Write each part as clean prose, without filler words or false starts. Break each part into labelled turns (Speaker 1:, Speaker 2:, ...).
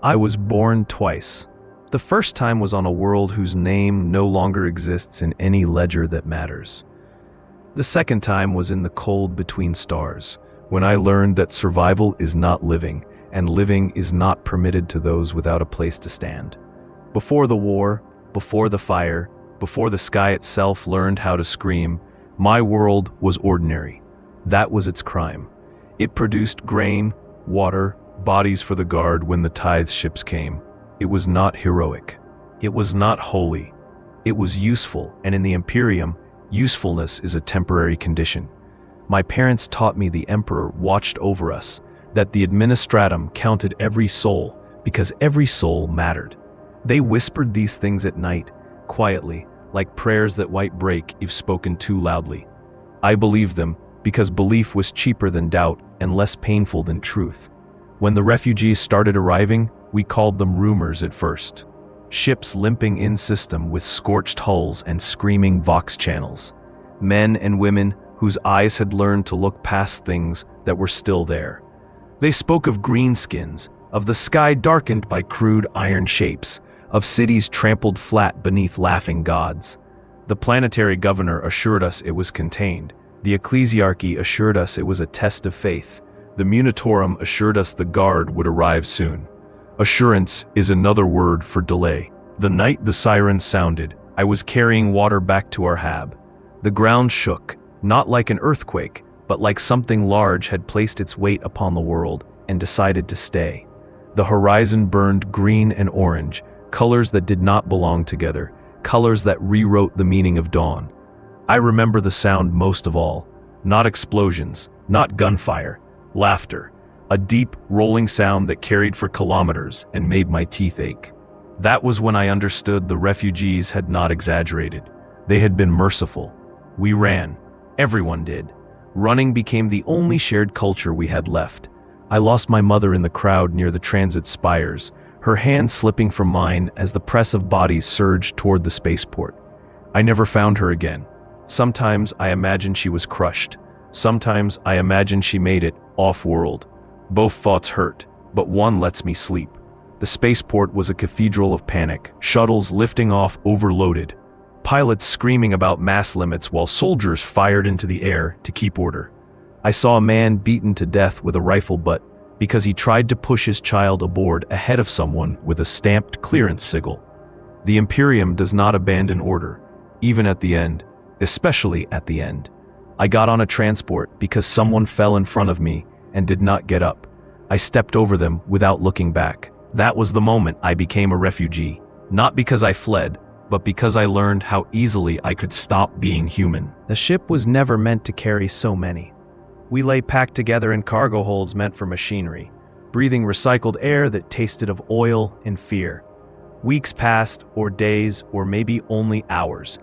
Speaker 1: I was born twice. The first time was on a world whose name no longer exists in any ledger that matters. The second time was in the cold between stars, when I learned that survival is not living, and living is not permitted to those without a place to stand. Before the war, before the fire, before the sky itself learned how to scream, my world was ordinary. That was its crime. It produced grain, water, bodies for the guard when the tithe ships came. It was not heroic. It was not holy. It was useful, and in the Imperium, usefulness is a temporary condition. My parents taught me the Emperor watched over us, that the Administratum counted every soul, because every soul mattered. They whispered these things at night, quietly, like prayers that might break if spoken too loudly. I believed them, because belief was cheaper than doubt and less painful than truth. When the refugees started arriving, we called them rumors at first. Ships limping in system with scorched hulls and screaming vox channels. Men and women whose eyes had learned to look past things that were still there. They spoke of greenskins, of the sky darkened by crude iron shapes, of cities trampled flat beneath laughing gods. The planetary governor assured us it was contained. The ecclesiarchy assured us it was a test of faith. The munitorum assured us the guard would arrive soon. Assurance is another word for delay. The night the sirens sounded, I was carrying water back to our hab. The ground shook, not like an earthquake, but like something large had placed its weight upon the world and decided to stay. The horizon burned green and orange, colors that did not belong together, colors that rewrote the meaning of dawn. I remember the sound most of all. Not explosions, not gunfire, laughter. A deep, rolling sound that carried for kilometers and made my teeth ache. That was when I understood the refugees had not exaggerated. They had been merciful. We ran. Everyone did. Running became the only shared culture we had left. I lost my mother in the crowd near the transit spires, her hand slipping from mine as the press of bodies surged toward the spaceport. I never found her again. Sometimes I imagined she was crushed. Sometimes I imagined she made it off-world. Both thoughts hurt, but one lets me sleep. The spaceport was a cathedral of panic, shuttles lifting off overloaded, pilots screaming about mass limits while soldiers fired into the air to keep order. I saw a man beaten to death with a rifle butt because he tried to push his child aboard ahead of someone with a stamped clearance sigil. The Imperium does not abandon order, even at the end, especially at the end. I got on a transport because someone fell in front of me and did not get up. I stepped over them without looking back. That was the moment I became a refugee, not because I fled, but because I learned how easily I could stop being human. The ship was never meant to carry so many. We lay packed together in cargo holds meant for machinery, breathing recycled air that tasted of oil and fear. Weeks passed, or days, or maybe only hours.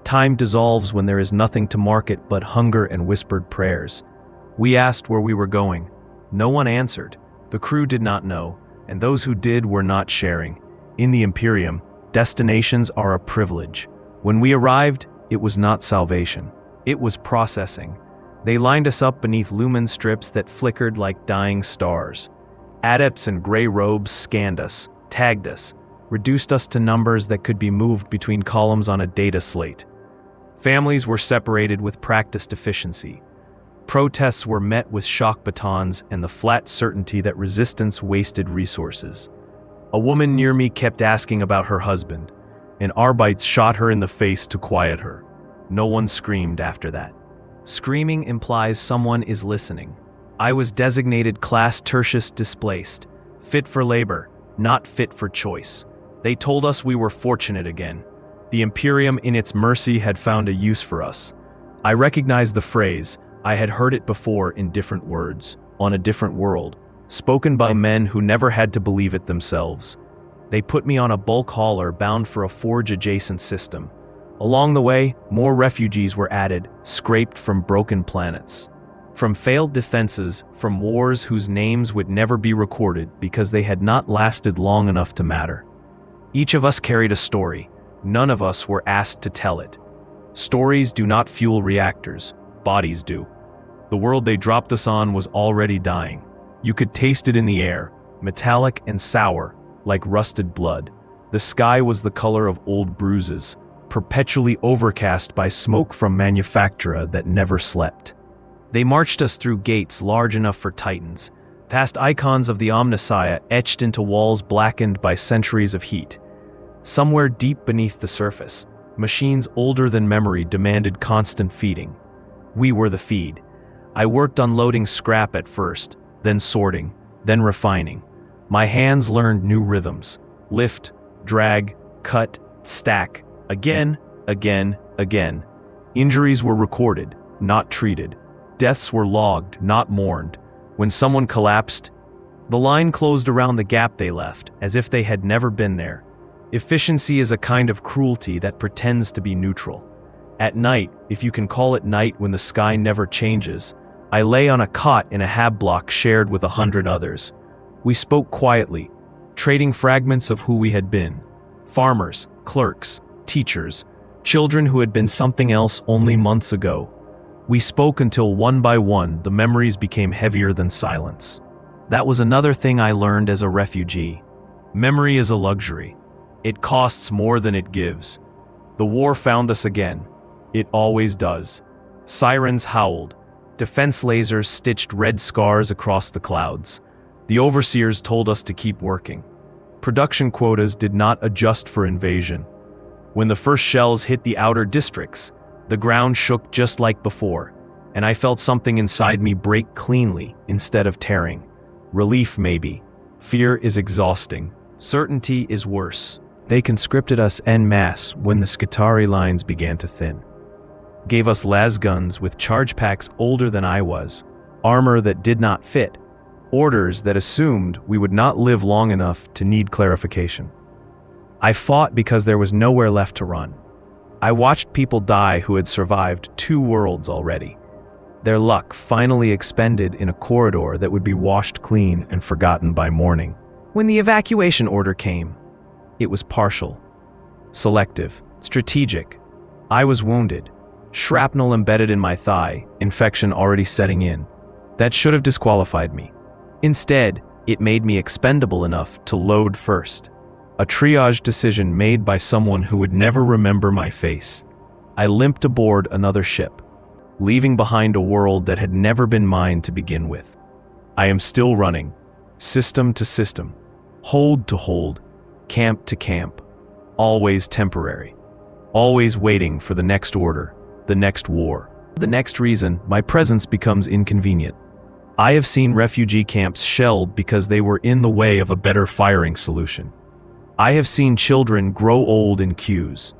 Speaker 1: Time dissolves when there is nothing to mark it but hunger and whispered prayers. We asked where we were going. No one answered. The crew did not know, and those who did were not sharing. In the Imperium, destinations are a privilege. When we arrived, it was not salvation. It was processing. They lined us up beneath lumen strips that flickered like dying stars. Adepts in gray robes scanned us, tagged us, reduced us to numbers that could be moved between columns on a data slate. Families were separated with practiced efficiency. Protests were met with shock batons and the flat certainty that resistance wasted resources. A woman near me kept asking about her husband, and Arbites shot her in the face to quiet her. No one screamed after that. Screaming implies someone is listening. I was designated class tertius displaced, fit for labor, not fit for choice. They told us we were fortunate again. The Imperium in its mercy had found a use for us. I recognized the phrase. I had heard it before in different words, on a different world, spoken by men who never had to believe it themselves. They put me on a bulk hauler bound for a forge-adjacent system. Along the way, more refugees were added, scraped from broken planets. From failed defenses, from wars whose names would never be recorded because they had not lasted long enough to matter. Each of us carried a story. None of us were asked to tell it. Stories do not fuel reactors. Bodies do. The world they dropped us on was already dying. You could taste it in the air, metallic and sour, like rusted blood. The sky was the color of old bruises, perpetually overcast by smoke from manufactura that never slept. They marched us through gates large enough for titans, past icons of the Omnissiah etched into walls blackened by centuries of heat. Somewhere deep beneath the surface, machines older than memory demanded constant feeding. We were the feed. I worked unloading scrap at first, then sorting, then refining. My hands learned new rhythms: lift, drag, cut, stack, again, again, again. Injuries were recorded, not treated. Deaths were logged, not mourned. When someone collapsed, the line closed around the gap they left, as if they had never been there. Efficiency is a kind of cruelty that pretends to be neutral. At night, if you can call it night when the sky never changes, I lay on a cot in a hab block shared with 100 others. We spoke quietly, trading fragments of who we had been. Farmers, clerks, teachers, children who had been something else only months ago. We spoke until one by one the memories became heavier than silence. That was another thing I learned as a refugee. Memory is a luxury. It costs more than it gives. The war found us again. It always does. Sirens howled. Defense lasers stitched red scars across the clouds. The overseers told us to keep working. Production quotas did not adjust for invasion. When the first shells hit the outer districts, the ground shook just like before, and I felt something inside me break cleanly instead of tearing. Relief, maybe. Fear is exhausting. Certainty is worse. They conscripted us en masse when the Skitarii lines began to thin. Gave us las guns with charge packs older than I was, armor that did not fit, orders that assumed we would not live long enough to need clarification. I fought because there was nowhere left to run. I watched people die who had survived 2 worlds already. Their luck finally expended in a corridor that would be washed clean and forgotten by morning. When the evacuation order came, it was partial, selective, strategic. I was wounded, shrapnel embedded in my thigh, infection already setting in. That should have disqualified me. Instead, it made me expendable enough to load first. A triage decision made by someone who would never remember my face. I limped aboard another ship, leaving behind a world that had never been mine to begin with. I am still running, system to system, hold to hold, camp to camp, always temporary, always waiting for the next order, the next war, the next reason my presence becomes inconvenient. I have seen refugee camps shelled because they were in the way of a better firing solution. I have seen children grow old in queues.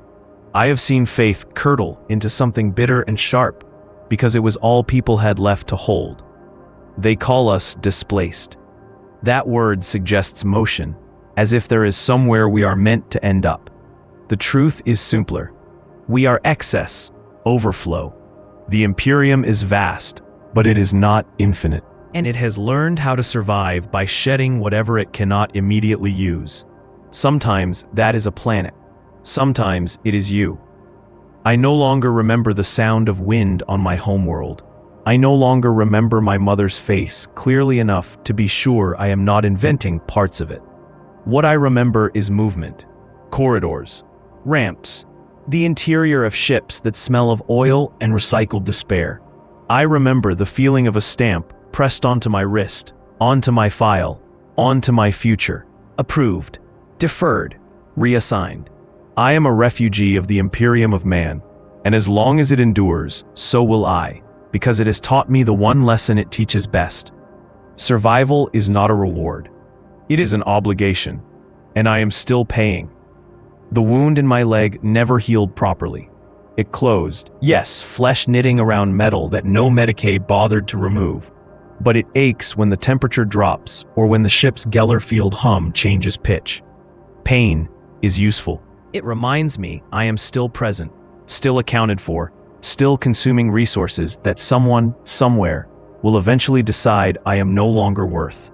Speaker 1: I have seen faith curdle into something bitter and sharp because it was all people had left to hold. They call us displaced. That word suggests motion, as if there is somewhere we are meant to end up. The truth is simpler. We are excess, overflow. The Imperium is vast, but it is not infinite. And it has learned how to survive by shedding whatever it cannot immediately use. Sometimes that is a planet. Sometimes it is you. I no longer remember the sound of wind on my homeworld. I no longer remember my mother's face clearly enough to be sure I am not inventing parts of it. What I remember is movement, corridors, ramps, the interior of ships that smell of oil and recycled despair. I remember the feeling of a stamp pressed onto my wrist, onto my file, onto my future, approved, deferred, reassigned. I am a refugee of the Imperium of man, and as long as it endures, so will I, because it has taught me the one lesson it teaches best. Survival is not a reward. It is an obligation, and I am still paying. The wound in my leg never healed properly. It closed, yes, flesh knitting around metal that no Medicaid bothered to remove. But it aches when the temperature drops or when the ship's Gellerfield hum changes pitch. Pain is useful. It reminds me I am still present, still accounted for, still consuming resources that someone, somewhere, will eventually decide I am no longer worth.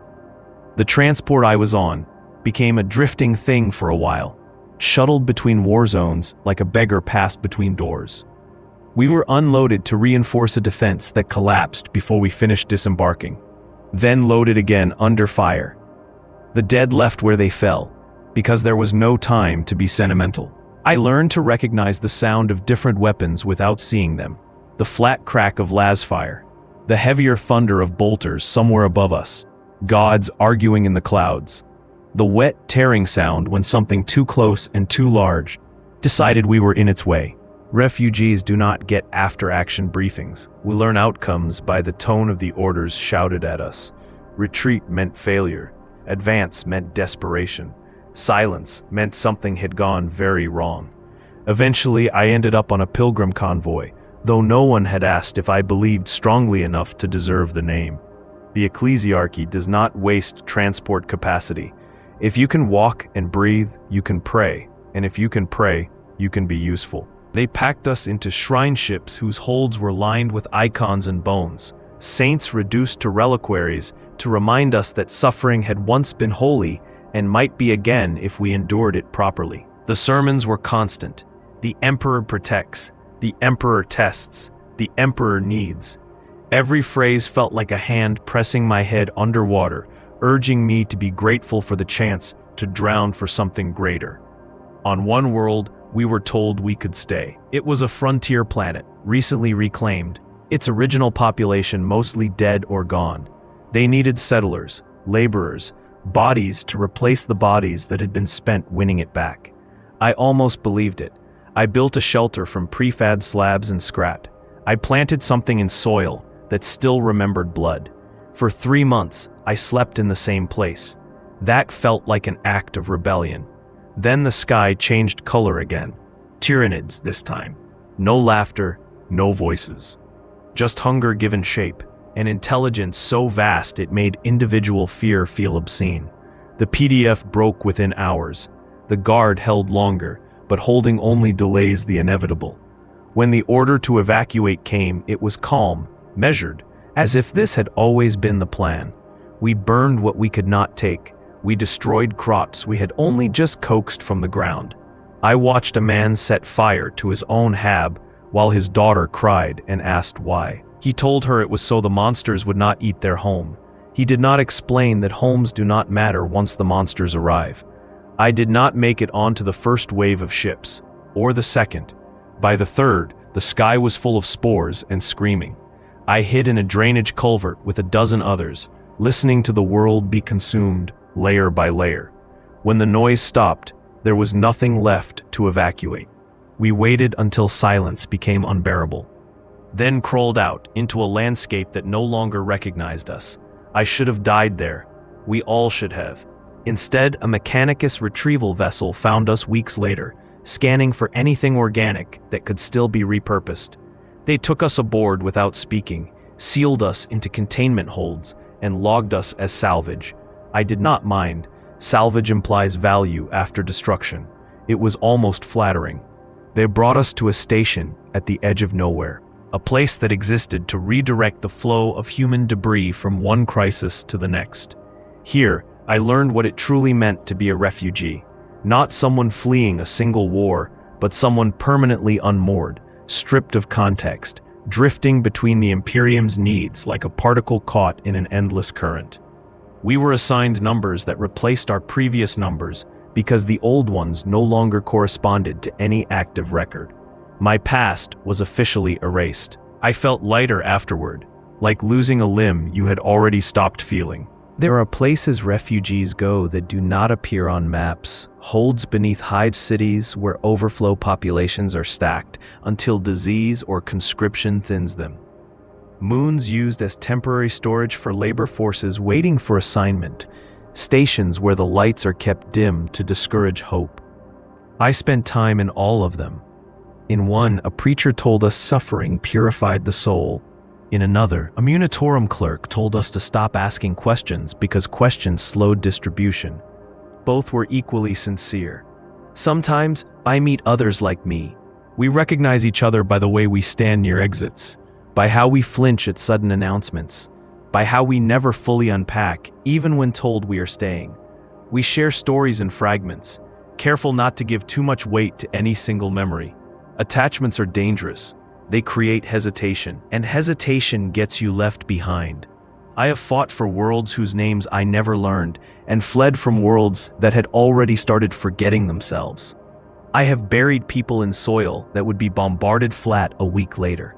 Speaker 1: The transport I was on became a drifting thing for a while, shuttled between war zones like a beggar passed between doors. We were unloaded to reinforce a defense that collapsed before we finished disembarking, then loaded again under fire. The dead left where they fell, because there was no time to be sentimental. I learned to recognize the sound of different weapons without seeing them. The flat crack of lasfire, the heavier thunder of bolters somewhere above us, gods arguing in the clouds, the wet tearing sound when something too close and too large decided we were in its way. Refugees do not get after-action briefings. We learn outcomes by the tone of the orders shouted at us. Retreat meant failure. Advance meant desperation. Silence meant something had gone very wrong. Eventually, I ended up on a pilgrim convoy, though no one had asked if I believed strongly enough to deserve the name. The ecclesiarchy does not waste transport capacity. If you can walk and breathe, you can pray, and if you can pray, you can be useful. They packed us into shrine ships whose holds were lined with icons and bones, saints reduced to reliquaries to remind us that suffering had once been holy and might be again if we endured it properly. The sermons were constant. The Emperor protects. The Emperor tests. The Emperor needs. Every phrase felt like a hand pressing my head underwater, urging me to be grateful for the chance to drown for something greater. On one world, we were told we could stay. It was a frontier planet, recently reclaimed, its original population mostly dead or gone. They needed settlers, laborers, bodies to replace the bodies that had been spent winning it back. I almost believed it. I built a shelter from prefab slabs and scrat. I planted something in soil that still remembered blood. For 3 months, I slept in the same place. That felt like an act of rebellion. Then the sky changed color again. Tyranids this time. No laughter, no voices. Just hunger given shape, an intelligence so vast it made individual fear feel obscene. The PDF broke within hours. The guard held longer, but holding only delays the inevitable. When the order to evacuate came, it was calm, measured, as if this had always been the plan. We burned what we could not take. We destroyed crops we had only just coaxed from the ground. I watched a man set fire to his own hab while his daughter cried and asked why. He told her it was so the monsters would not eat their home. He did not explain that homes do not matter once the monsters arrive. I did not make it onto the first wave of ships, or the second. By the third, the sky was full of spores and screaming. I hid in a drainage culvert with a dozen others, listening to the world be consumed layer by layer. When the noise stopped, there was nothing left to evacuate. We waited until silence became unbearable. Then crawled out into a landscape that no longer recognized us. I should have died there. We all should have. Instead, a Mechanicus retrieval vessel found us weeks later, scanning for anything organic that could still be repurposed. They took us aboard without speaking, sealed us into containment holds, and logged us as salvage. I did not mind. Salvage implies value after destruction. It was almost flattering. They brought us to a station at the edge of nowhere, a place that existed to redirect the flow of human debris from one crisis to the next. Here, I learned what it truly meant to be a refugee. Not someone fleeing a single war, but someone permanently unmoored, stripped of context, drifting between the Imperium's needs like a particle caught in an endless current. We were assigned numbers that replaced our previous numbers because the old ones no longer corresponded to any active record. My past was officially erased. I felt lighter afterward, like losing a limb you had already stopped feeling. There are places refugees go that do not appear on maps, holds beneath hive cities where overflow populations are stacked until disease or conscription thins them. Moons used as temporary storage for labor forces waiting for assignment, stations where the lights are kept dim to discourage hope. I spent time in all of them. In one, a preacher told us suffering purified the soul. In another, a Munitorum clerk told us to stop asking questions because questions slowed distribution. Both were equally sincere. Sometimes, I meet others like me. We recognize each other by the way we stand near exits, by how we flinch at sudden announcements, by how we never fully unpack, even when told we are staying. We share stories in fragments, careful not to give too much weight to any single memory. Attachments are dangerous. They create hesitation, and hesitation gets you left behind. I have fought for worlds whose names I never learned, and fled from worlds that had already started forgetting themselves. I have buried people in soil that would be bombarded flat a week later.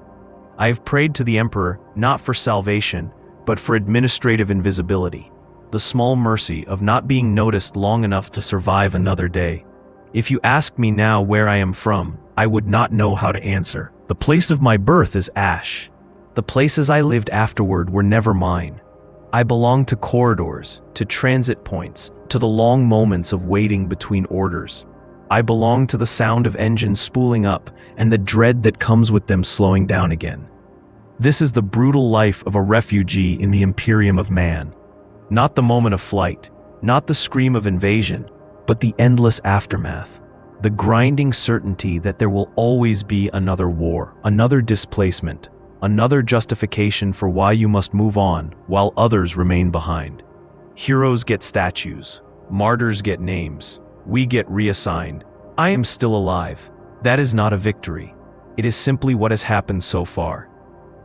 Speaker 1: I have prayed to the Emperor not for salvation, but for administrative invisibility, the small mercy of not being noticed long enough to survive another day. If you ask me now where I am from, I would not know how to answer. The place of my birth is Ash. The places I lived afterward were never mine. I belong to corridors, to transit points, to the long moments of waiting between orders. I belong to the sound of engines spooling up and the dread that comes with them slowing down again. This is the brutal life of a refugee in the Imperium of man. Not the moment of flight, not the scream of invasion, but the endless aftermath. The grinding certainty that there will always be another war, another displacement, another justification for why you must move on while others remain behind. Heroes get statues, martyrs get names, we get reassigned. I am still alive. That is not a victory. It is simply what has happened so far.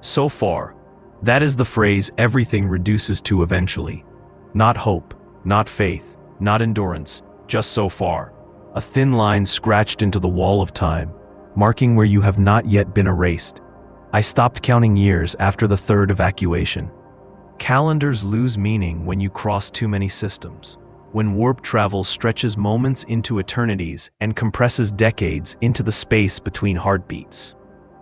Speaker 1: So far, that is the phrase everything reduces to eventually. Not hope, not faith, not endurance, just so far. A thin line scratched into the wall of time, marking where you have not yet been erased. I stopped counting years after the third evacuation. Calendars lose meaning when you cross too many systems, when warp travel stretches moments into eternities and compresses decades into the space between heartbeats.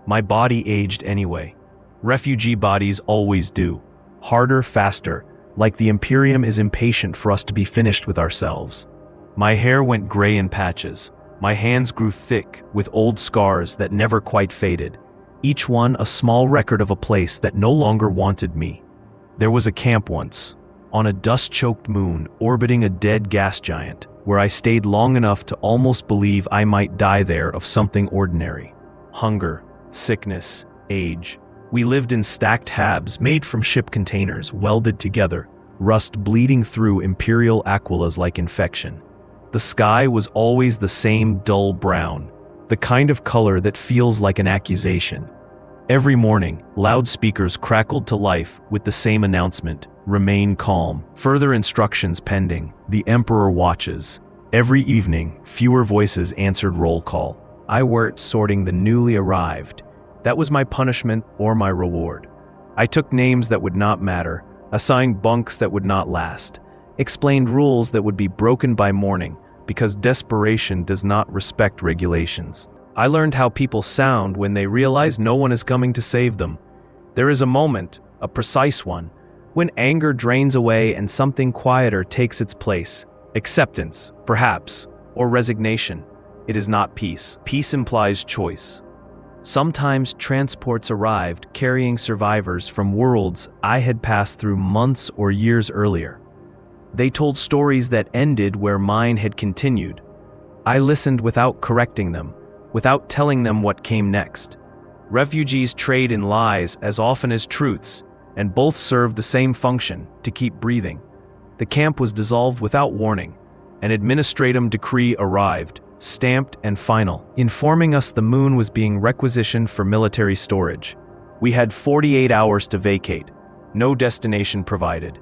Speaker 1: My body aged anyway. Refugee bodies always do. Harder, faster, like the Imperium is impatient for us to be finished with ourselves. My hair went gray in patches. My hands grew thick with old scars that never quite faded. Each one a small record of a place that no longer wanted me. There was a camp once, on a dust-choked moon orbiting a dead gas giant, where I stayed long enough to almost believe I might die there of something ordinary. Hunger, sickness, age. We lived in stacked habs made from ship containers welded together, rust bleeding through Imperial Aquilas like infection. The sky was always the same dull brown, the kind of color that feels like an accusation. Every morning, loudspeakers crackled to life with the same announcement: remain calm. Further instructions pending. The Emperor watches. Every evening, fewer voices answered roll call. I worked sorting the newly arrived. That was my punishment or my reward. I took names that would not matter, assigned bunks that would not last, explained rules that would be broken by morning, because desperation does not respect regulations. I learned how people sound when they realize no one is coming to save them. There is a moment, a precise one, when anger drains away and something quieter takes its place. Acceptance, perhaps, or resignation. It is not peace. Peace implies choice. Sometimes transports arrived carrying survivors from worlds I had passed through months or years earlier. They told stories that ended where mine had continued. I listened without correcting them, without telling them what came next. Refugees trade in lies as often as truths, and both serve the same function: to keep breathing. The camp was dissolved without warning. An administratum decree arrived, stamped and final, informing us the moon was being requisitioned for military storage. We had 48 hours to vacate. No destination provided.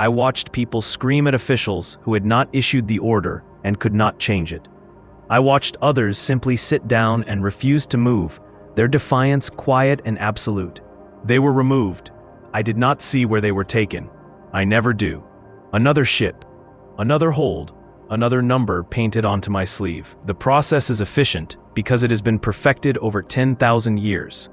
Speaker 1: I watched people scream at officials who had not issued the order and could not change it. I watched others simply sit down and refuse to move, their defiance quiet and absolute. They were removed. I did not see where they were taken. I never do. Another ship, another hold, another number painted onto my sleeve. The process is efficient because it has been perfected over 10,000 years.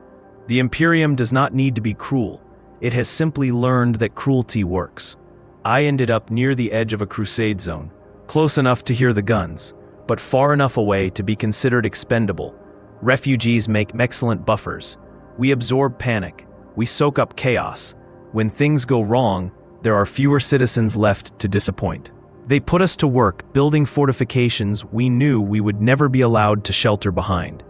Speaker 1: The Imperium does not need to be cruel. It has simply learned that cruelty works. I ended up near the edge of a crusade zone, close enough to hear the guns, but far enough away to be considered expendable. Refugees make excellent buffers. We absorb panic. We soak up chaos. When things go wrong, there are fewer citizens left to disappoint. They put us to work building fortifications we knew we would never be allowed to shelter behind.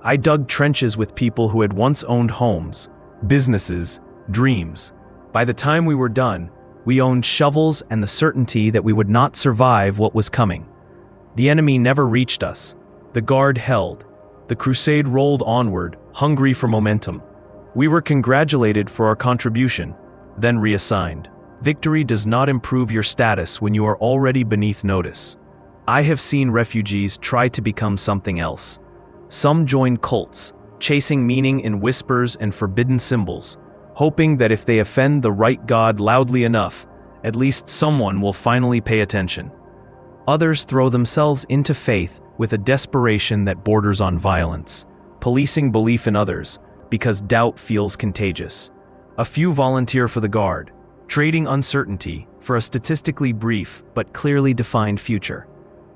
Speaker 1: I dug trenches with people who had once owned homes, businesses, dreams. By the time we were done, we owned shovels and the certainty that we would not survive what was coming. The enemy never reached us. The guard held. The crusade rolled onward, hungry for momentum. We were congratulated for our contribution. then reassigned. Victory does not improve your status when you are already beneath notice. I have seen refugees try to become something else. Some join cults, chasing meaning in whispers and forbidden symbols, hoping that if they offend the right god loudly enough, at least someone will finally pay attention. Others throw themselves into faith with a desperation that borders on violence, policing belief in others because doubt feels contagious. A few volunteer for the guard, trading uncertainty for a statistically brief but clearly defined future.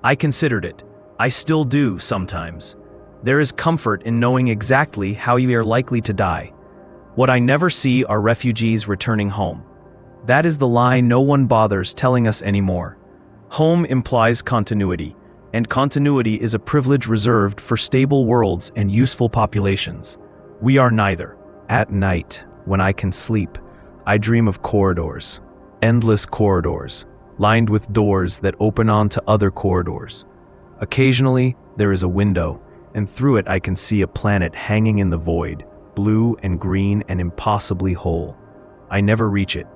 Speaker 1: I considered it. I still do sometimes. There is comfort in knowing exactly how you are likely to die. What I never see are refugees returning home. That is the lie no one bothers telling us anymore. Home implies continuity, and continuity is a privilege reserved for stable worlds and useful populations. We are neither. At night, when I can sleep, I dream of corridors, endless corridors, lined with doors that open onto other corridors. Occasionally, there is a window, and through it I can see a planet hanging in the void, blue and green and impossibly whole. I never reach it.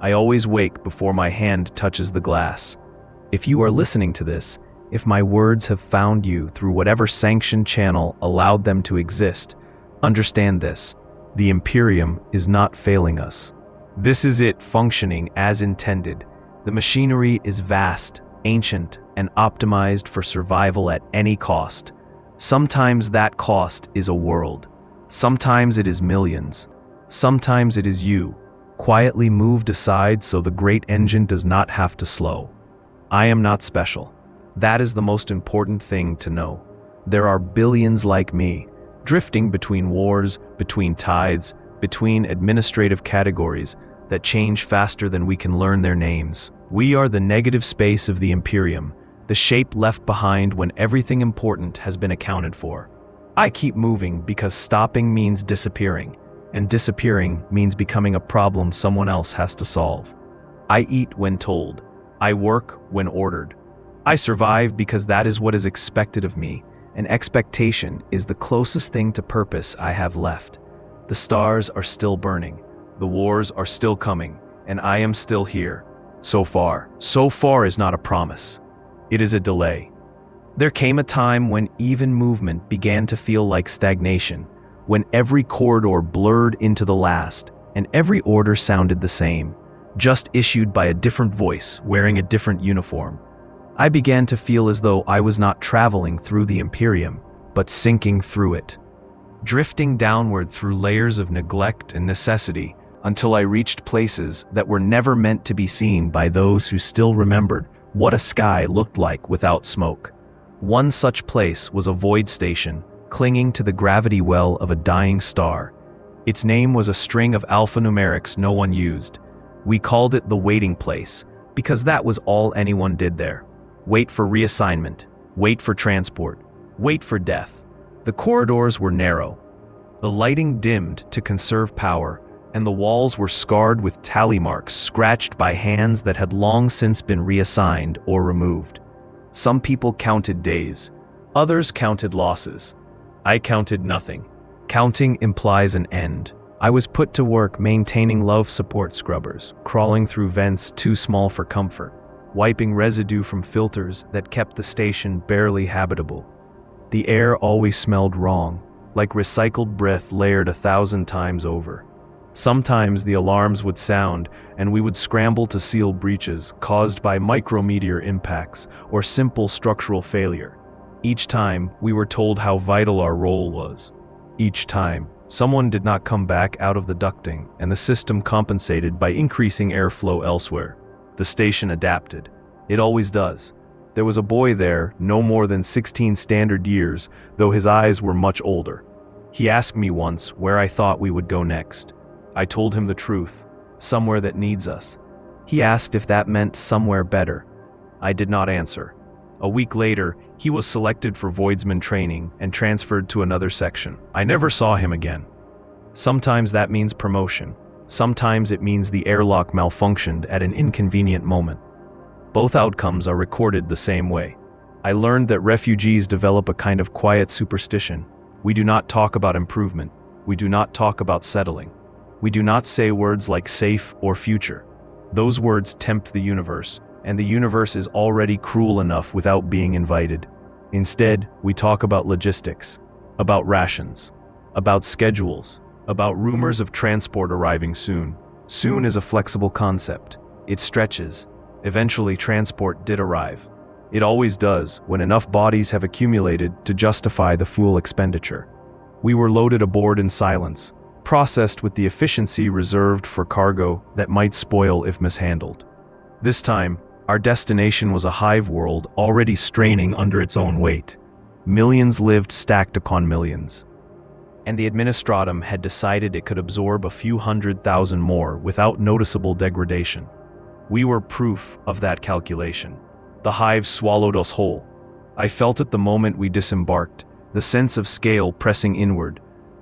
Speaker 1: I always wake before my hand touches the glass. If you are listening to this, if my words have found you through whatever sanctioned channel allowed them to exist, understand this: the Imperium is not failing us. This is it functioning as intended. The machinery is vast, ancient, and optimized for survival at any cost. Sometimes that cost is a world. Sometimes it is millions. Sometimes it is you, quietly moved aside so the great engine does not have to slow. I am not special. That is the most important thing to know. There are billions like me, drifting between wars, between tides, between administrative categories that change faster than we can learn their names. We are the negative space of the Imperium, the shape left behind when everything important has been accounted for. I keep moving because stopping means disappearing, and disappearing means becoming a problem someone else has to solve. I eat when told. I work when ordered. I survive because that is what is expected of me, and expectation is the closest thing to purpose I have left. The stars are still burning, the wars are still coming, and I am still here. So far is not a promise. It is a delay. There came a time when even movement began to feel like stagnation, when every corridor blurred into the last, and every order sounded the same, just issued by a different voice wearing a different uniform. I began to feel as though I was not traveling through the Imperium, but sinking through it, drifting downward through layers of neglect and necessity until I reached places that were never meant to be seen by those who still remembered what a sky looked like without smoke. One such place was a void station, clinging to the gravity well of a dying star. Its name was a string of alphanumerics no one used. We called it the waiting place, because that was all anyone did there. Wait for reassignment, wait for transport, wait for death. The corridors were narrow. The lighting dimmed to conserve power, and the walls were scarred with tally marks scratched by hands that had long since been reassigned or removed. Some people counted days, others counted losses. I counted nothing. Counting implies an end. I was put to work maintaining love support scrubbers, crawling through vents too small for comfort, wiping residue from filters that kept the station barely habitable. The air always smelled wrong, like recycled breath layered 1,000 times over. Sometimes the alarms would sound, and we would scramble to seal breaches caused by micrometeor impacts or simple structural failure. Each time, we were told how vital our role was. Each time, someone did not come back out of the ducting, and the system compensated by increasing airflow elsewhere. The station adapted. It always does. There was a boy there, no more than 16 standard years, though his eyes were much older. He asked me once where I thought we would go next. I told him the truth, somewhere that needs us. He asked if that meant somewhere better. I did not answer. A week later, he was selected for Voidsman training and transferred to another section. I never saw him again. Sometimes that means promotion. Sometimes it means the airlock malfunctioned at an inconvenient moment. Both outcomes are recorded the same way. I learned that refugees develop a kind of quiet superstition. We do not talk about improvement. We do not talk about settling. We do not say words like safe or future. Those words tempt the universe, and the universe is already cruel enough without being invited. Instead, we talk about logistics, about rations, about schedules, about rumors of transport arriving soon. Soon is a flexible concept. It stretches. Eventually, transport did arrive. It always does when enough bodies have accumulated to justify the fuel expenditure. We were loaded aboard in silence, processed with the efficiency reserved for cargo that might spoil if mishandled. This time, our destination was a hive world already straining under its own weight. Millions lived stacked upon millions. And the administratum had decided it could absorb a few 100,000 more without noticeable degradation. We were proof of that calculation. The hive swallowed us whole. I felt it the moment we disembarked, the sense of scale pressing inward,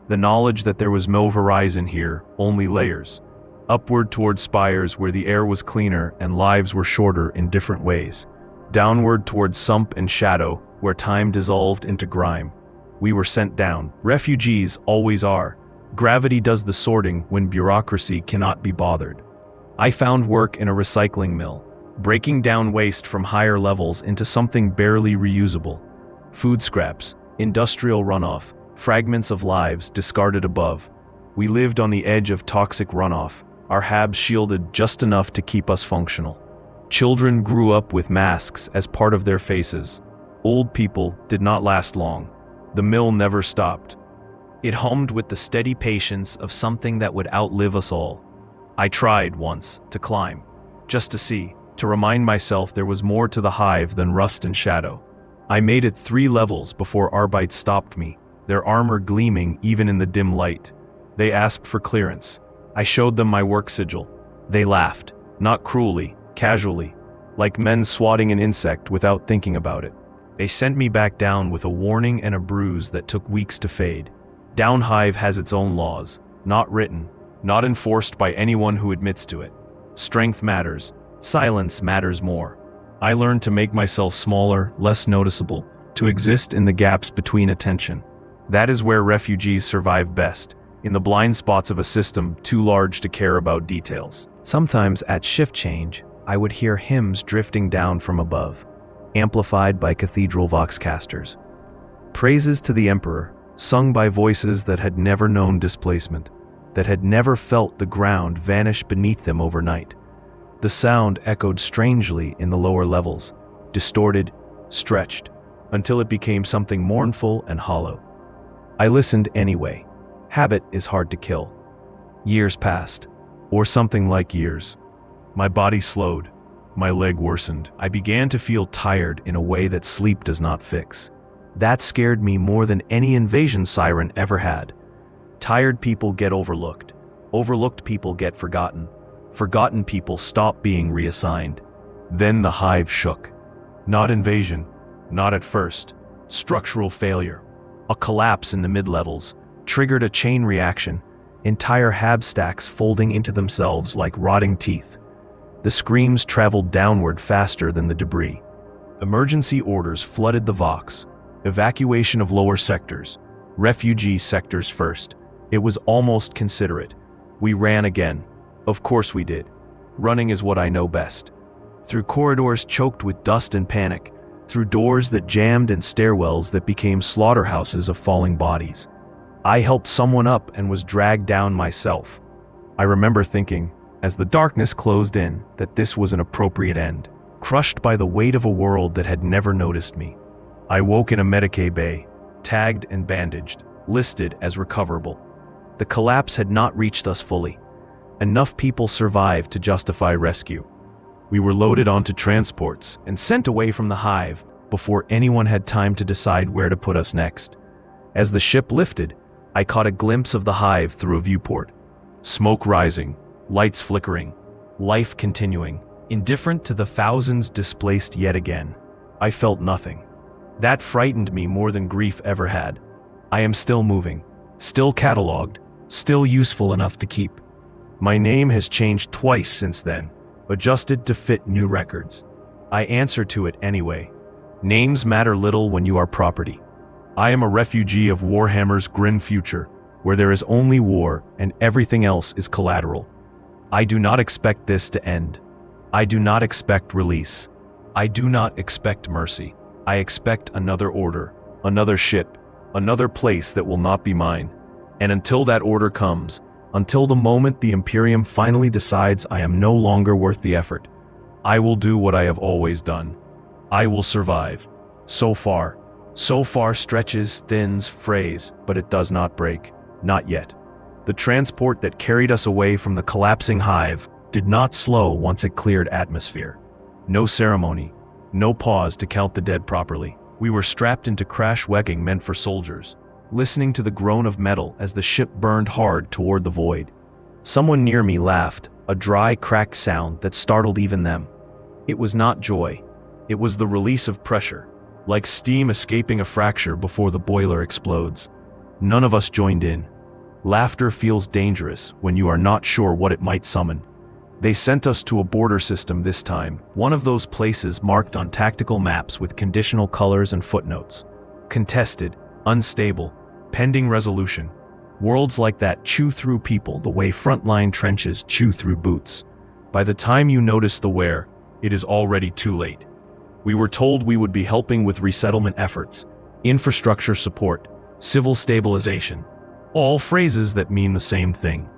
Speaker 1: the knowledge that there was no horizon here, only layers. Upward toward spires where the air was cleaner and lives were shorter in different ways. Downward toward sump and shadow where time dissolved into grime. We were sent down. Refugees always are. Gravity does the sorting when bureaucracy cannot be bothered. I found work in a recycling mill, breaking down waste from higher levels into something barely reusable. Food scraps, industrial runoff, fragments of lives discarded above. We lived on the edge of toxic runoff, our habs shielded just enough to keep us functional. Children grew up with masks as part of their faces. Old people did not last long. The mill never stopped. It hummed with the steady patience of something that would outlive us all. I tried once to climb, just to see, to remind myself there was more to the hive than rust and shadow. I made it 3 levels before Arbite stopped me, their armor gleaming even in the dim light. They asked for clearance. I showed them my work sigil. They laughed, not cruelly, casually, like men swatting an insect without thinking about it. They sent me back down with a warning and a bruise that took weeks to fade. Down hive has its own laws, not written, not enforced by anyone who admits to it. Strength matters. Silence matters more. I learned to make myself smaller, less noticeable, to exist in the gaps between attention. That is where refugees survive best, in the blind spots of a system too large to care about details. Sometimes at shift change, I would hear hymns drifting down from above, amplified by cathedral voxcasters. Praises to the Emperor, sung by voices that had never known displacement, that had never felt the ground vanish beneath them overnight. The sound echoed strangely in the lower levels, distorted, stretched, until it became something mournful and hollow. I listened anyway. Habit is hard to kill. Years passed, or something like years. My body slowed. My leg worsened. I began to feel tired in a way that sleep does not fix. That scared me more than any invasion siren ever had. Tired people get overlooked. Overlooked people get forgotten. Forgotten people stop being reassigned. Then the hive shook. Not invasion. Not at first. Structural failure. A collapse in the mid-levels triggered a chain reaction, entire hab stacks folding into themselves like rotting teeth. The screams traveled downward faster than the debris. Emergency orders flooded the Vox. Evacuation of lower sectors. Refugee sectors first. It was almost considerate. We ran again. Of course we did. Running is what I know best. Through corridors choked with dust and panic. Through doors that jammed and stairwells that became slaughterhouses of falling bodies. I helped someone up and was dragged down myself. I remember thinking, as the darkness closed in, that this was an appropriate end, crushed by the weight of a world that had never noticed me. I woke in a Medicaid bay, tagged and bandaged, listed as recoverable. The collapse had not reached us fully. Enough people survived to justify rescue. We were loaded onto transports and sent away from the hive before anyone had time to decide where to put us next. As the ship lifted, I caught a glimpse of the hive through a viewport. Smoke rising, lights flickering, life continuing, indifferent to the thousands displaced yet again. I felt nothing. That frightened me more than grief ever had. I am still moving, still cataloged, still useful enough to keep. My name has changed twice since then, adjusted to fit new records. I answer to it anyway. Names matter little when you are property. I am a refugee of Warhammer's grim future, where there is only war and everything else is collateral. I do not expect this to end. I do not expect release. I do not expect mercy. I expect another order, another ship, another place that will not be mine. And until that order comes, until the moment the Imperium finally decides I am no longer worth the effort, I will do what I have always done. I will survive. So far stretches, thins, frays, but it does not break. Not yet. The transport that carried us away from the collapsing hive did not slow once it cleared atmosphere. No ceremony, no pause to count the dead properly. We were strapped into crash wagging meant for soldiers, listening to the groan of metal as the ship burned hard toward the void. Someone near me laughed, a dry, cracked sound that startled even them. It was not joy. It was the release of pressure, like steam escaping a fracture before the boiler explodes. None of us joined in. Laughter feels dangerous when you are not sure what it might summon. They sent us to a border system this time, one of those places marked on tactical maps with conditional colors and footnotes. Contested, unstable, pending resolution. Worlds like that chew through people the way frontline trenches chew through boots. By the time you notice the wear, it is already too late. We were told we would be helping with resettlement efforts, infrastructure support, civil stabilization. All phrases that mean the same thing.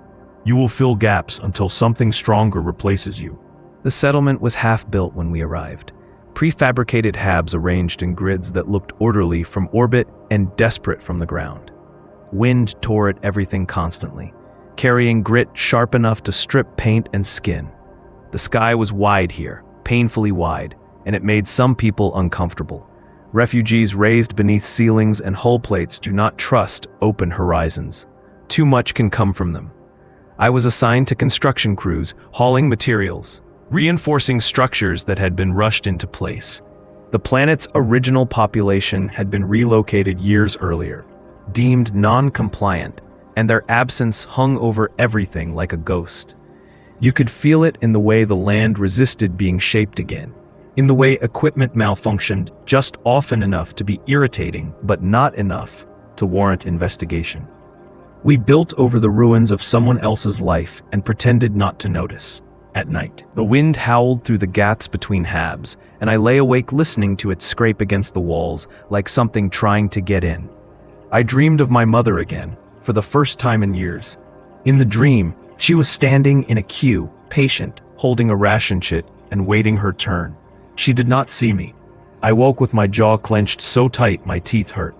Speaker 1: You will fill gaps until something stronger replaces you. The settlement was half built when we arrived. Prefabricated habs arranged in grids that looked orderly from orbit and desperate from the ground. Wind tore at everything constantly, carrying grit sharp enough to strip paint and skin. The sky was wide here, painfully wide, and it made some people uncomfortable. Refugees raised beneath ceilings and hull plates do not trust open horizons. Too much can come from them. I was assigned to construction crews, hauling materials, reinforcing structures that had been rushed into place. The planet's original population had been relocated years earlier, deemed non-compliant, and their absence hung over everything like a ghost. You could feel it in the way the land resisted being shaped again, in the way equipment malfunctioned just often enough to be irritating, but not enough to warrant investigation. We built over the ruins of someone else's life and pretended not to notice. At night, the wind howled through the gaps between habs, and I lay awake listening to it scrape against the walls like something trying to get in. I dreamed of my mother again, for the first time in years. In the dream, she was standing in a queue, patient, holding a ration kit and waiting her turn. She did not see me. I woke with my jaw clenched so tight my teeth hurt.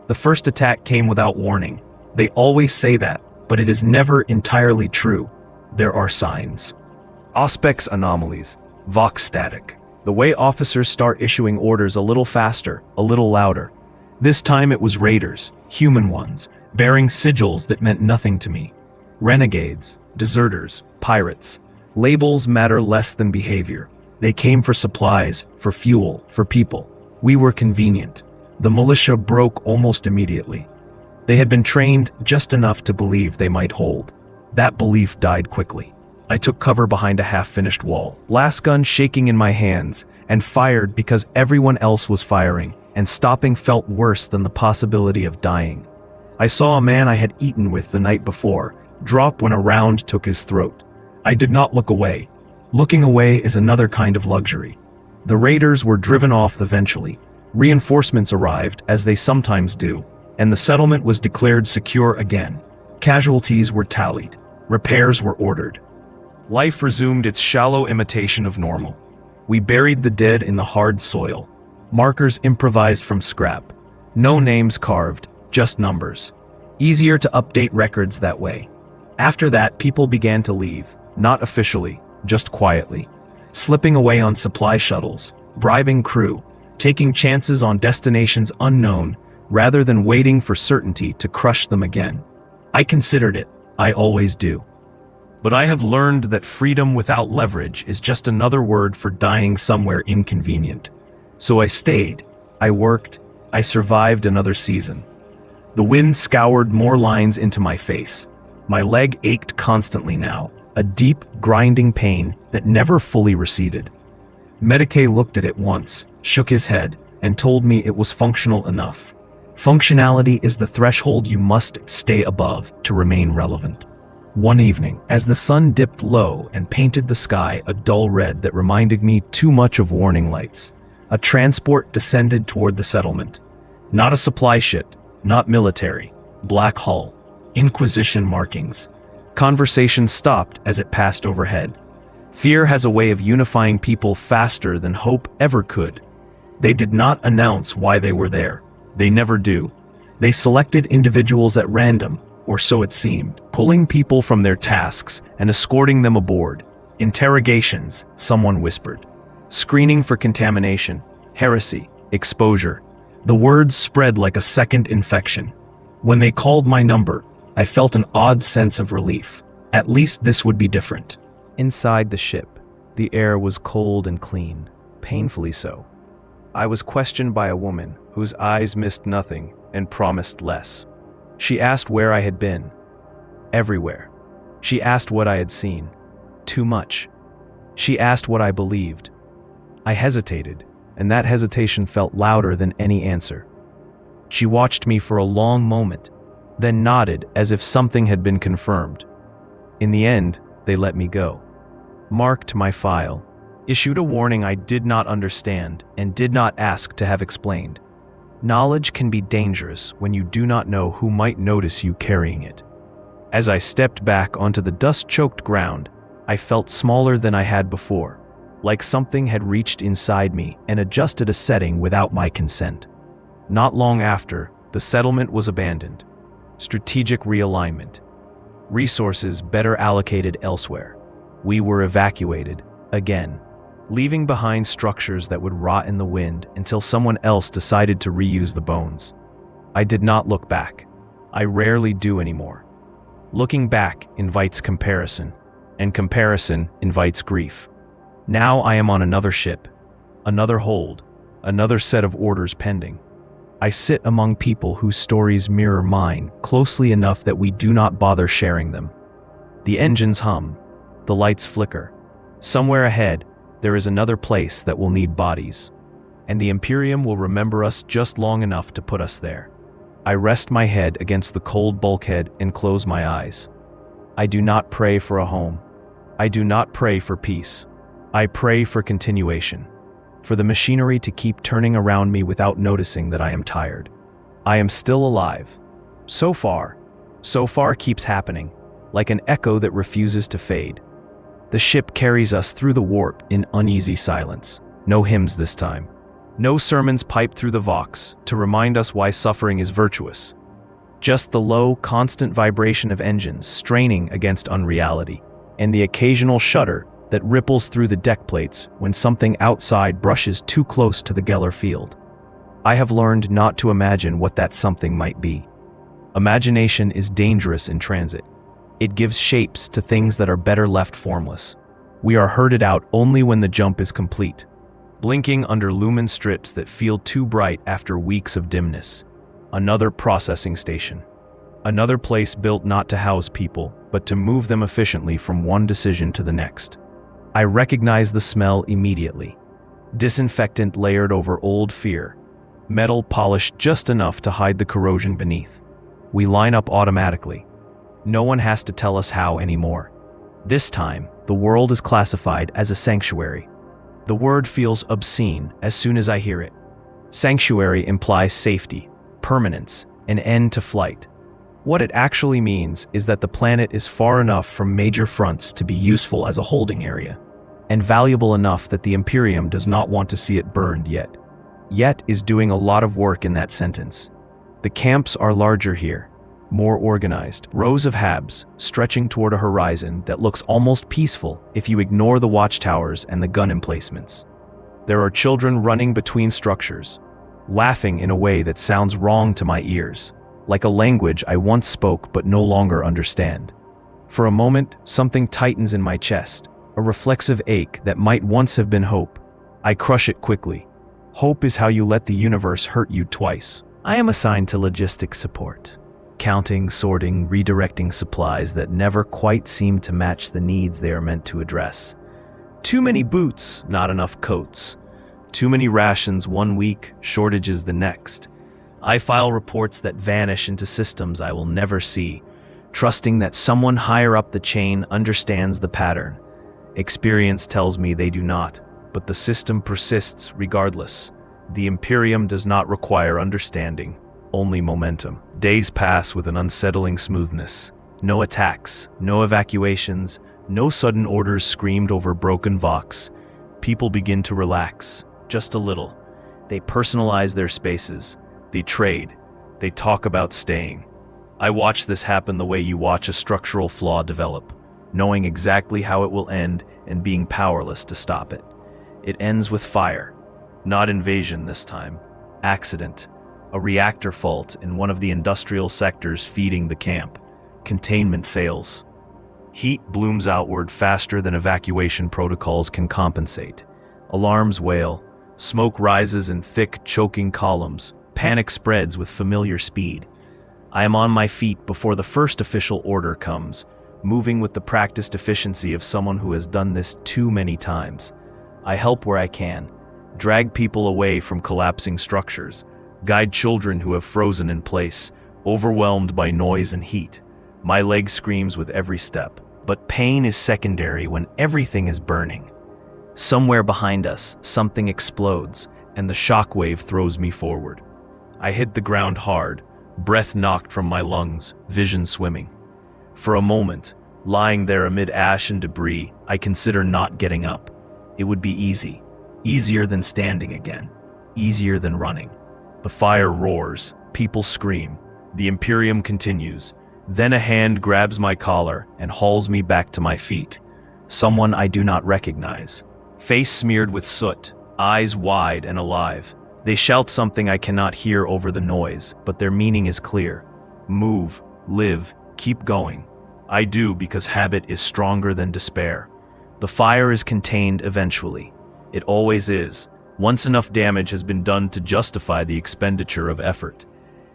Speaker 1: The first attack came without warning. They always say that, but it is never entirely true. There are signs. Auspex anomalies, Vox static. The way officers start issuing orders a little faster, a little louder. This time it was raiders, human ones, bearing sigils that meant nothing to me. Renegades, deserters, pirates. Labels matter less than behavior. They came for supplies, for fuel, for people. We were convenient. The militia broke almost immediately. They had been trained just enough to believe they might hold. That belief died quickly. I took cover behind a half-finished wall, last gun shaking in my hands, and fired because everyone else was firing, and stopping felt worse than the possibility of dying. I saw a man I had eaten with the night before drop when a round took his throat. I did not look away. Looking away is another kind of luxury. The raiders were driven off eventually. Reinforcements arrived, as they sometimes do, and the settlement was declared secure again. Casualties were tallied. Repairs were ordered. Life resumed its shallow imitation of normal. We buried the dead in the hard soil. Markers improvised from scrap. No names carved, just numbers. Easier to update records that way. After that, people began to leave, not officially, just quietly. Slipping away on supply shuttles, bribing crew, taking chances on destinations unknown, rather than waiting for certainty to crush them again. I considered it. I always do. But I have learned that freedom without leverage is just another word for dying somewhere inconvenient. So I stayed. I worked. I survived another season. The wind scoured more lines into my face. My leg ached constantly now, a deep, grinding pain that never fully receded. Medicae looked at it once, shook his head, and told me it was functional enough. Functionality is the threshold you must stay above to remain relevant. One evening, as the sun dipped low and painted the sky a dull red that reminded me too much of warning lights, a transport descended toward the settlement. Not a supply ship, not military, black hull, Inquisition markings. Conversation stopped as it passed overhead. Fear has a way of unifying people faster than hope ever could. They did not announce why they were there. They never do. They selected individuals at random, or so it seemed, pulling people from their tasks and escorting them aboard. Interrogations, someone whispered. Screening for contamination, heresy, exposure. The words spread like a second infection. When they called my number, I felt an odd sense of relief. At least this would be different. Inside the ship, the air was cold and clean, painfully so. I was questioned by a woman whose eyes missed nothing and promised less. She asked where I had been. Everywhere. She asked what I had seen. Too much. She asked what I believed. I hesitated, and that hesitation felt louder than any answer. She watched me for a long moment, then nodded as if something had been confirmed. In the end, they let me go. Marked my file, issued a warning I did not understand and did not ask to have explained. Knowledge can be dangerous when you do not know who might notice you carrying it. As I stepped back onto the dust-choked ground, I felt smaller than I had before, like something had reached inside me and adjusted a setting without my consent. Not long after, the settlement was abandoned. Strategic realignment. Resources better allocated elsewhere. We were evacuated, again, leaving behind structures that would rot in the wind until someone else decided to reuse the bones. I did not look back. I rarely do anymore. Looking back invites comparison, and comparison invites grief. Now I am on another ship, another hold, another set of orders pending. I sit among people whose stories mirror mine closely enough that we do not bother sharing them. The engines hum, the lights flicker. Somewhere ahead, there is another place that will need bodies, and the Imperium will remember us just long enough to put us there. I rest my head against the cold bulkhead and close my eyes. I do not pray for a home. I do not pray for peace. I pray for continuation, for the machinery to keep turning around me without noticing that I am tired. I am still alive. So far keeps happening, like an echo that refuses to fade. The ship carries us through the warp in uneasy silence. No hymns this time. No sermons piped through the vox to remind us why suffering is virtuous. Just the low, constant vibration of engines straining against unreality, and the occasional shudder that ripples through the deck plates when something outside brushes too close to the Geller field. I have learned not to imagine what that something might be. Imagination is dangerous in transit. It gives shapes to things that are better left formless. We are herded out only when the jump is complete, blinking under lumen strips that feel too bright after weeks of dimness. Another processing station. Another place built not to house people, but to move them efficiently from one decision to the next. I recognize the smell immediately. Disinfectant layered over old fear. Metal polished just enough to hide the corrosion beneath. We line up automatically. No one has to tell us how anymore. This time, the world is classified as a sanctuary. The word feels obscene as soon as I hear it. Sanctuary implies safety, permanence, an end to flight. What it actually means is that the planet is far enough from major fronts to be useful as a holding area, and valuable enough that the Imperium does not want to see it burned yet. Yet is doing a lot of work in that sentence. The camps are larger here, more organized, rows of habs stretching toward a horizon that looks almost peaceful if you ignore the watchtowers and the gun emplacements. There are children running between structures, laughing in a way that sounds wrong to my ears, like a language I once spoke but no longer understand. For a moment, something tightens in my chest, a reflexive ache that might once have been hope. I crush it quickly. Hope is how you let the universe hurt you twice. I am assigned to logistics support, counting, sorting, redirecting supplies that never quite seem to match the needs they are meant to address. Too many boots, not enough coats. Too many rations one week, shortages the next. I file reports that vanish into systems I will never see, trusting that someone higher up the chain understands the pattern. Experience tells me they do not, but the system persists regardless. The Imperium does not require understanding, only momentum. Days pass with an unsettling smoothness. No attacks, no evacuations, no sudden orders screamed over broken Vox. People begin to relax, just a little. They personalize their spaces. They trade. They talk about staying. I watch this happen the way you watch a structural flaw develop, knowing exactly how it will end and being powerless to stop it. It ends with fire. Not invasion this time. Accident. A reactor fault in one of the industrial sectors feeding the camp. Containment fails. Heat blooms outward faster than evacuation protocols can compensate. Alarms wail. Smoke rises in thick, choking columns. Panic spreads with familiar speed. I am on my feet before the first official order comes, moving with the practiced efficiency of someone who has done this too many times. I help where I can, drag people away from collapsing structures, guide children who have frozen in place, overwhelmed by noise and heat. My leg screams with every step, but pain is secondary when everything is burning. Somewhere behind us, something explodes, and the shockwave throws me forward. I hit the ground hard, breath knocked from my lungs, vision swimming. For a moment, lying there amid ash and debris, I consider not getting up. It would be easy. Easier than standing again. Easier than running. The fire roars. People scream. The Imperium continues. Then a hand grabs my collar and hauls me back to my feet. Someone I do not recognize. Face smeared with soot, eyes wide and alive. They shout something I cannot hear over the noise, but their meaning is clear. Move, live, keep going. I do because habit is stronger than despair. The fire is contained eventually. It always is, once enough damage has been done to justify the expenditure of effort.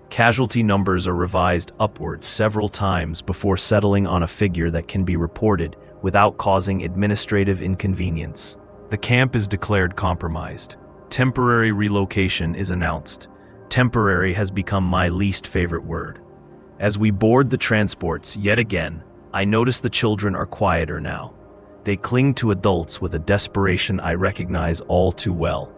Speaker 1: Casualty numbers are revised upwards several times before settling on a figure that can be reported without causing administrative inconvenience. The camp is declared compromised. Temporary relocation is announced. Temporary has become my least favorite word. As we board the transports yet again, I notice the children are quieter now. They cling to adults with a desperation I recognize all too well.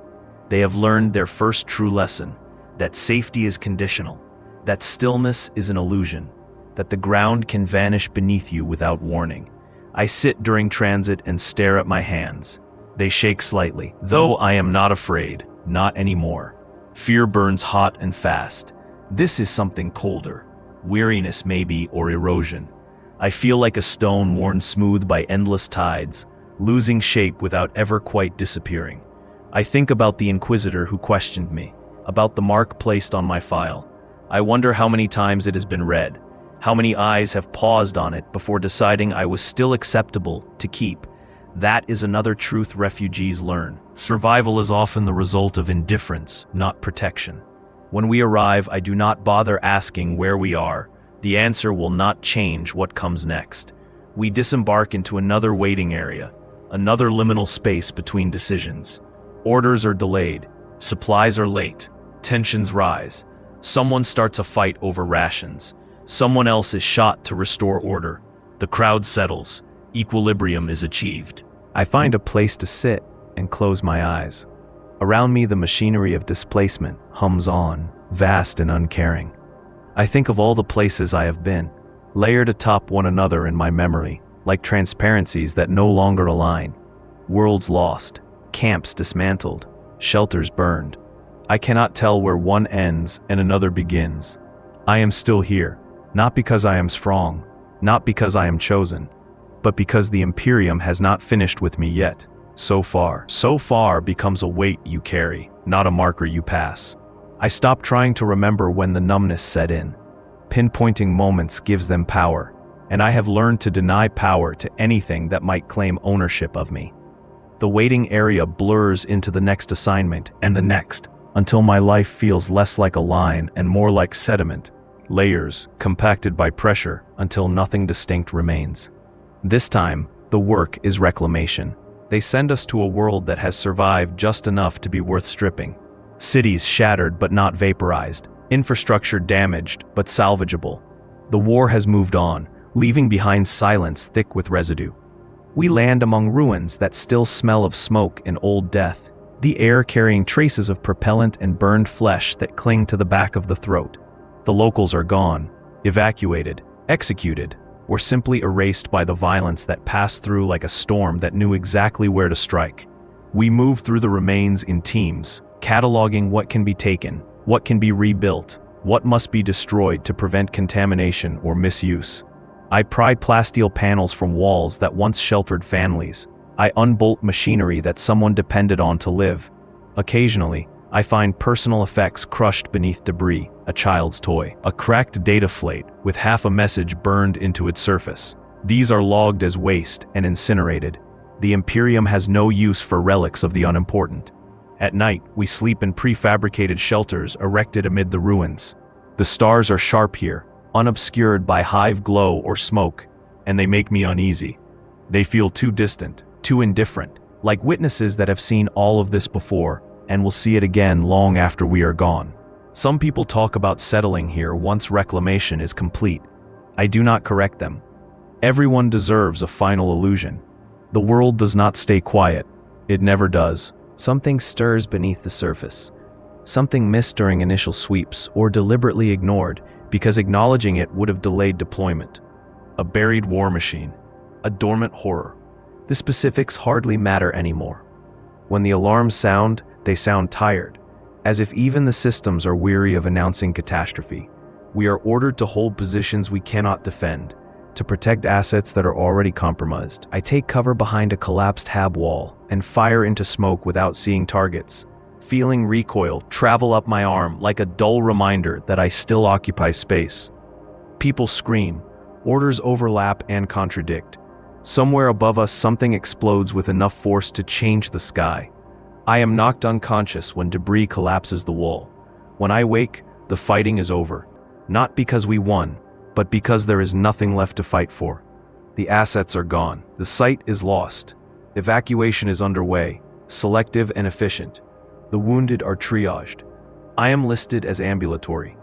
Speaker 1: They have learned their first true lesson, that safety is conditional, that stillness is an illusion, that the ground can vanish beneath you without warning. I sit during transit and stare at my hands. They shake slightly, though I am not afraid, not anymore. Fear burns hot and fast. This is something colder. Weariness maybe, or erosion. I feel like a stone worn smooth by endless tides, losing shape without ever quite disappearing. I think about the Inquisitor who questioned me, about the mark placed on my file. I wonder how many times it has been read, how many eyes have paused on it before deciding I was still acceptable to keep. That is another truth refugees learn. Survival is often the result of indifference, not protection. When we arrive, I do not bother asking where we are. The answer will not change what comes next. We disembark into another waiting area, another liminal space between decisions. Orders are delayed, supplies are late, tensions rise. Someone starts a fight over rations. Someone else is shot to restore order. The crowd settles. Equilibrium is achieved. I find a place to sit and close my eyes. Around me, the machinery of displacement hums on, vast and uncaring. I think of all the places I have been, layered atop one another in my memory, like transparencies that no longer align. Worlds lost, camps dismantled, shelters burned. I cannot tell where one ends and another begins. I am still here, not because I am strong, not because I am chosen, but because the Imperium has not finished with me yet. So far becomes a weight you carry, not a marker you pass. I stop trying to remember when the numbness set in. Pinpointing moments gives them power, and I have learned to deny power to anything that might claim ownership of me. The waiting area blurs into the next assignment and the next, until my life feels less like a line and more like sediment, layers compacted by pressure until nothing distinct remains. This time, the work is reclamation. They send us to a world that has survived just enough to be worth stripping. Cities shattered but not vaporized, Infrastructure damaged, but salvageable. The war has moved on, leaving behind silence thick with residue. We land among ruins that still smell of smoke and old death, the air carrying traces of propellant and burned flesh that cling to the back of the throat. The locals are gone, evacuated, executed, or simply erased by the violence that passed through like a storm that knew exactly where to strike. We move through the remains in teams, cataloging what can be taken, what can be rebuilt, what must be destroyed to prevent contamination or misuse. I pry plasteel panels from walls that once sheltered families. I unbolt machinery that someone depended on to live. Occasionally, I find personal effects crushed beneath debris, a child's toy, a cracked data flake with half a message burned into its surface. These are logged as waste and incinerated. The Imperium has no use for relics of the unimportant. At night, we sleep in prefabricated shelters erected amid the ruins. The stars are sharp here, unobscured by hive glow or smoke, and they make me uneasy. They feel too distant, too indifferent, like witnesses that have seen all of this before and will see it again long after we are gone. Some people talk about settling here once reclamation is complete. I do not correct them. Everyone deserves a final illusion. The world does not stay quiet. It never does. Something stirs beneath the surface. Something missed during initial sweeps or deliberately ignored because acknowledging it would have delayed deployment. A buried war machine. A dormant horror. The specifics hardly matter anymore. When the alarms sound, they sound tired, as if even the systems are weary of announcing catastrophe. We are ordered to hold positions we cannot defend, to protect assets that are already compromised. I take cover behind a collapsed hab wall and fire into smoke without seeing targets, feeling recoil travel up my arm like a dull reminder that I still occupy space. People scream, orders overlap and contradict. Somewhere above us something explodes with enough force to change the sky. I am knocked unconscious when debris collapses the wall. When I wake, the fighting is over, not because we won, but because there is nothing left to fight for. The assets are gone. The site is lost. Evacuation is underway, selective and efficient. The wounded are triaged. I am listed as ambulatory.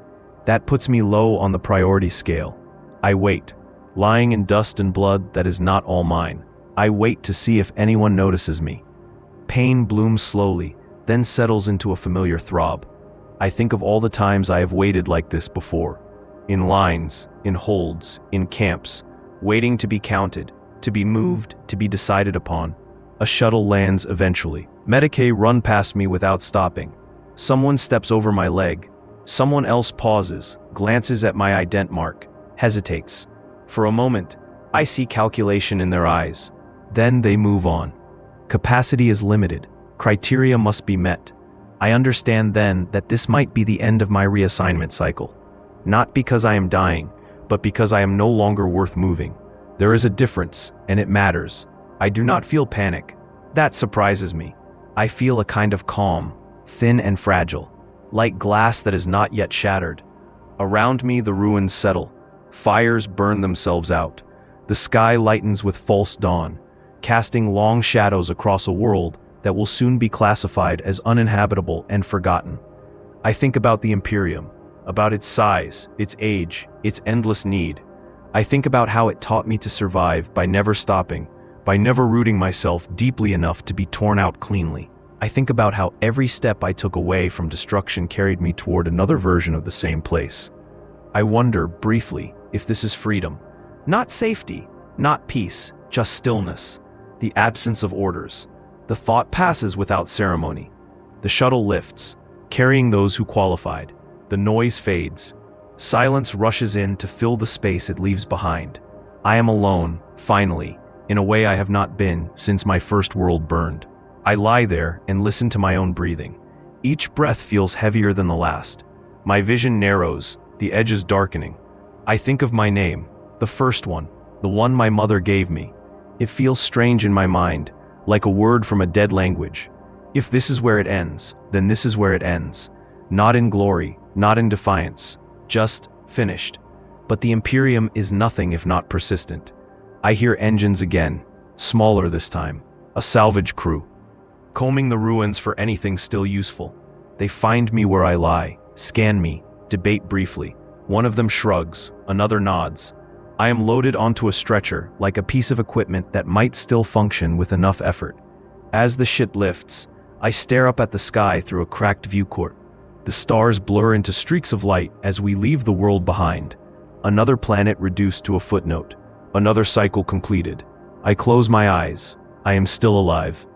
Speaker 1: That puts me low on the priority scale. I wait, lying in dust and blood that is not all mine. I wait to see if anyone notices me. Pain blooms slowly, then settles into a familiar throb. I think of all the times I have waited like this before. In lines, in holds, in camps, waiting to be counted, to be moved, to be decided upon. A shuttle lands eventually. Medicae run past me without stopping. Someone steps over my leg. Someone else pauses, glances at my ident mark, hesitates. For a moment, I see calculation in their eyes. Then they move on. Capacity is limited. Criteria must be met. I understand then that this might be the end of my reassignment cycle. Not because I am dying, but because I am no longer worth moving. There is a difference, and it matters. I do not feel panic. That surprises me. I feel a kind of calm, thin and fragile, like glass that is not yet shattered. Around me the ruins settle. Fires burn themselves out. The sky lightens with false dawn, casting long shadows across a world that will soon be classified as uninhabitable and forgotten. I think about the Imperium, about its size, its age, its endless need. I think about how it taught me to survive by never stopping, by never rooting myself deeply enough to be torn out cleanly. I think about how every step I took away from destruction carried me toward another version of the same place. I wonder, briefly, if this is freedom. Not safety, not peace, just stillness. The absence of orders. The thought passes without ceremony. The shuttle lifts, carrying those who qualified. The noise fades. Silence rushes in to fill the space it leaves behind. I am alone, finally, in a way I have not been since my first world burned. I lie there and listen to my own breathing. Each breath feels heavier than the last. My vision narrows, the edges darkening. I think of my name, the first one, the one my mother gave me. It feels strange in my mind, like a word from a dead language. If this is where it ends, then this is where it ends. Not in glory, not in defiance, just finished. But the Imperium is nothing if not persistent. I hear engines again, smaller this time, a salvage crew, combing the ruins for anything still useful. They find me where I lie, scan me, debate briefly. One of them shrugs, another nods. I am loaded onto a stretcher, like a piece of equipment that might still function with enough effort. As the shit lifts, I stare up at the sky through a cracked viewport. The stars blur into streaks of light as we leave the world behind. Another planet reduced to a footnote. Another cycle completed. I close my eyes. I am still alive.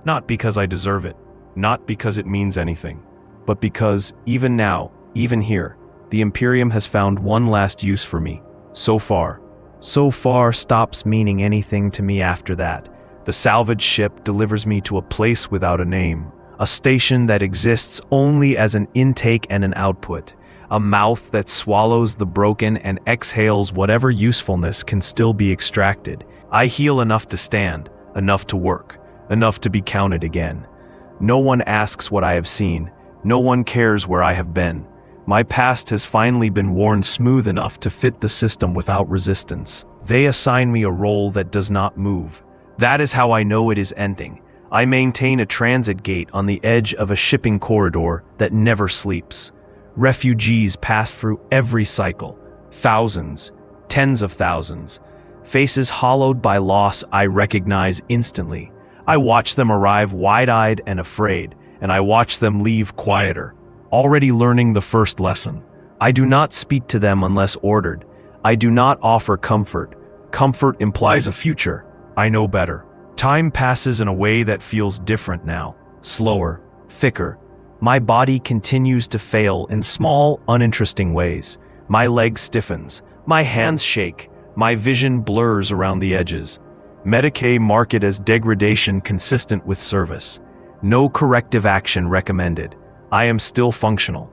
Speaker 1: Not because I deserve it. Not because it means anything. But because, even now, even here, the Imperium has found one last use for me. So far. So far stops meaning anything to me after that. The salvage ship delivers me to a place without a name. A station that exists only as an intake and an output. A mouth that swallows the broken and exhales whatever usefulness can still be extracted. I heal enough to stand, enough to work, enough to be counted again. No one asks what I have seen. No one cares where I have been. My past has finally been worn smooth enough to fit the system without resistance. They assign me a role that does not move. That is how I know it is ending. I maintain a transit gate on the edge of a shipping corridor that never sleeps. Refugees pass through every cycle. Thousands, tens of thousands. Faces hollowed by loss I recognize instantly. I watch them arrive wide-eyed and afraid, and I watch them leave quieter, already learning the first lesson. I do not speak to them unless ordered. I do not offer comfort. Comfort implies a future. I know better. Time passes in a way that feels different now. Slower, thicker. My body continues to fail in small, uninteresting ways. My leg stiffens. My hands shake. My vision blurs around the edges. Medicaid mark it as degradation consistent with service. No corrective action recommended. I am still functional.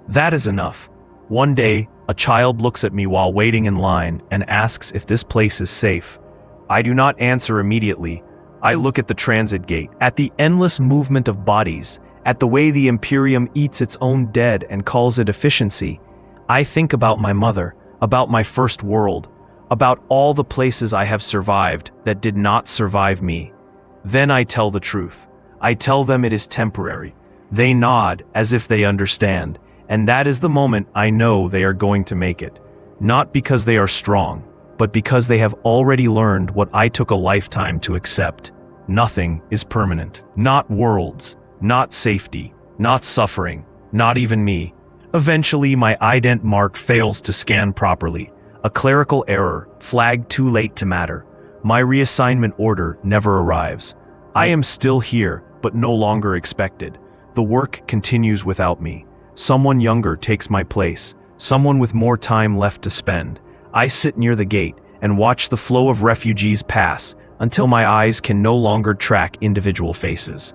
Speaker 1: That is enough. One day, a child looks at me while waiting in line and asks if this place is safe. I do not answer immediately. I look at the transit gate, at the endless movement of bodies, at the way the Imperium eats its own dead and calls it efficiency. I think about my mother, about my first world, about all the places I have survived that did not survive me. Then I tell the truth. I tell them it is temporary. They nod as if they understand, and that is the moment I know they are going to make it. Not because they are strong, but because they have already learned what I took a lifetime to accept. Nothing is permanent. Not worlds, not safety, not suffering, not even me. Eventually, my ident mark fails to scan properly. A clerical error, flagged too late to matter. My reassignment order never arrives. I am still here, but no longer expected. The work continues without me. Someone younger takes my place, someone with more time left to spend. I sit near the gate and watch the flow of refugees pass until my eyes can no longer track individual faces.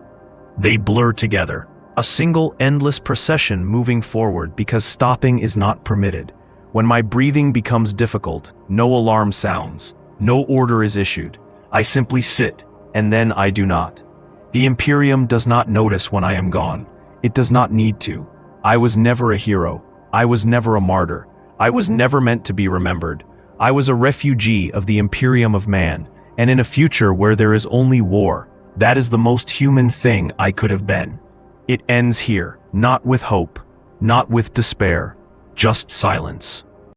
Speaker 1: They blur together, a single endless procession moving forward because stopping is not permitted. When my breathing becomes difficult, no alarm sounds, no order is issued. I simply sit, and then I do not. The Imperium does not notice when I am gone. It does not need to. I was never a hero. I was never a martyr. I was never meant to be remembered. I was a refugee of the Imperium of man, and in a future where there is only war, that is the most human thing I could have been. It ends here, not with hope, not with despair, just silence.